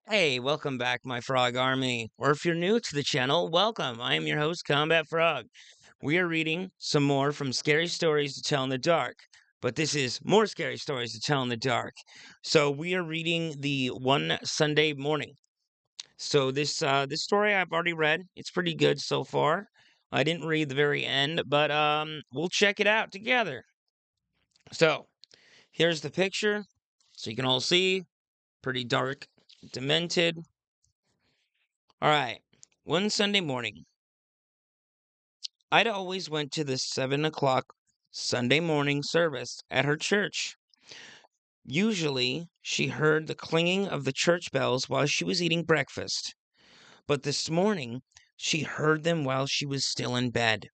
Hey, welcome back, my frog army. Or if you're new to the channel, welcome. I am your host, Kombat-Frog. We are reading some more from Scary Stories to Tell in the Dark. But this is more scary stories to tell in the dark. So we are reading the One Sunday Morning. So this story I've already read. It's pretty good so far. I didn't read the very end, but we'll check it out together. So here's the picture, so you can all see. Pretty dark, demented. All right. One Sunday morning, Ida always went to the 7 o'clock Sunday morning service at her church. Usually, she heard the clanging of the church bells while she was eating breakfast, but this morning, she heard them while she was still in bed.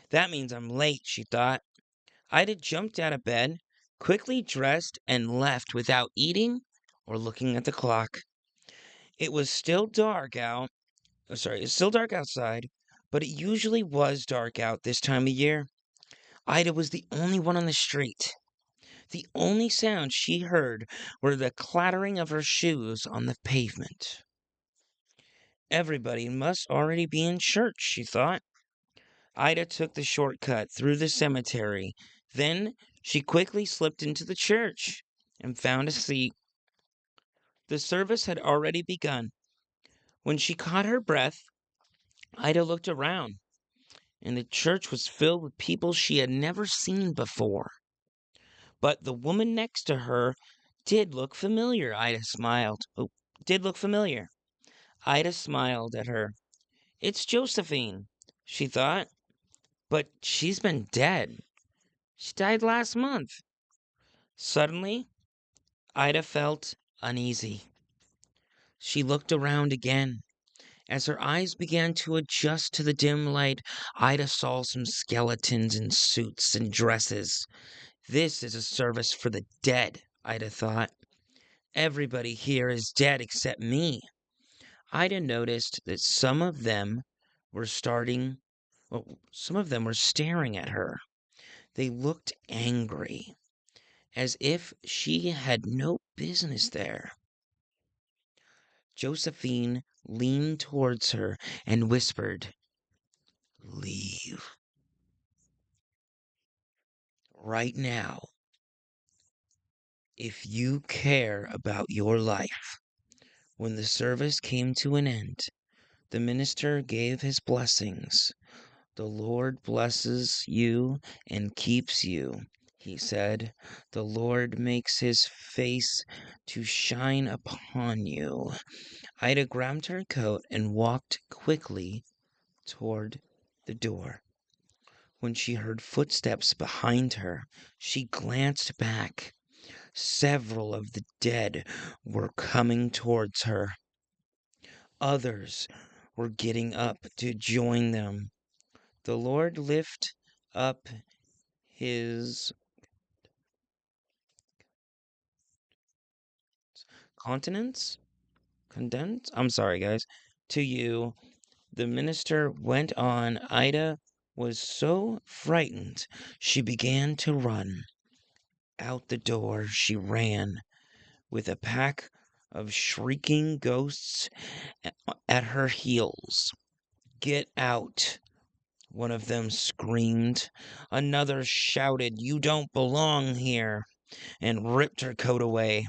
That means I'm late, she thought. Ida jumped out of bed, quickly dressed, and left without eating or looking at the clock. It was still dark out. It's still dark outside, but it usually was dark out this time of year. Ida was the only one on the street. The only sounds she heard were the clattering of her shoes on the pavement. Everybody must already be in church, she thought. Ida took the shortcut through the cemetery. Then she quickly slipped into the church and found a seat. The service had already begun. When she caught her breath, Ida looked around, and the church was filled with people she had never seen before. But the woman next to her did look familiar. Ida smiled. Oh, did look familiar. Ida smiled at her. It's Josephine, she thought. But she's been dead. She died last month. Suddenly, Ida felt uneasy. She looked around again. As her eyes began to adjust to the dim light, Ida saw some skeletons in suits and dresses. This is a service for the dead, Ida thought. Everybody here is dead except me. Ida noticed that some of them were staring at her. They looked angry, as if she had no business there. Josephine leaned towards her and whispered, "Leave right now if you care about your life." When the service came to an end, the minister gave his blessings. "The Lord blesses you and keeps you," he said. "The Lord makes his face to shine upon you." Ida grabbed her coat and walked quickly toward the door. When she heard footsteps behind her, she glanced back. Several of the dead were coming towards her. Others were getting up to join them. The Lord lift up his countenance, condense. I'm sorry, guys. To you, the minister went on. Ida was so frightened, she began to run. Out the door she ran, with a pack of shrieking ghosts at her heels. "Get out!" one of them screamed. Another shouted, "You don't belong here," and ripped her coat away.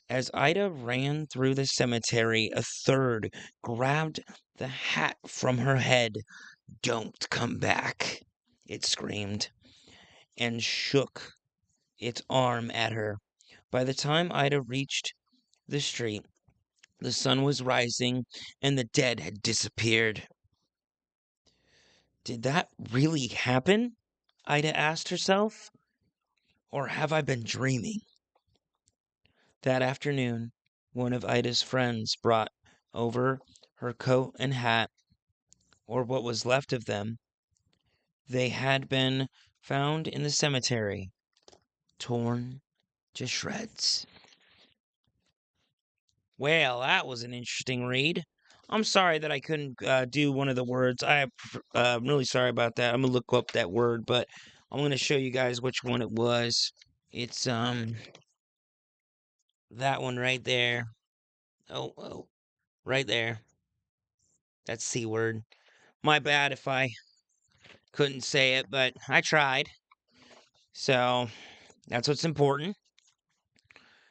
As Ida ran through the cemetery, a third grabbed the hat from her head. "Don't come back," it screamed, and shook its arm at her. By the time Ida reached the street, the sun was rising and the dead had disappeared. Did that really happen? Ida asked herself. Or have I been dreaming? That afternoon, one of Ida's friends brought over her coat and hat, or what was left of them. They had been found in the cemetery, torn to shreds. Well, that was an interesting read. I'm sorry that I couldn't do one of the words. I'm really sorry about that. I'm gonna look up that word, but I'm gonna show you guys which one it was. It's that one right there. Oh, right there. That's C word. My bad if I couldn't say it, but I tried. So, that's what's important.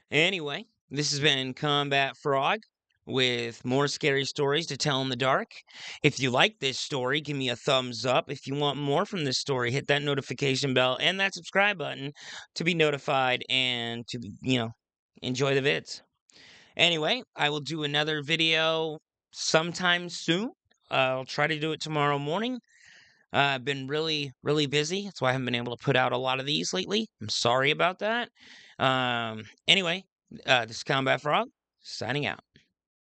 Anyway, this has been Kombat-Frog with more scary stories to tell in the dark. If you like this story, give me a thumbs up. If you want more from this story, hit that notification bell and that subscribe button to be notified and to, enjoy the vids. Anyway, I will do another video sometime soon. I'll try to do it tomorrow morning. I've been really, really busy. That's why I haven't been able to put out a lot of these lately. I'm sorry about that. Anyway, this is Kombat-Frog, signing out.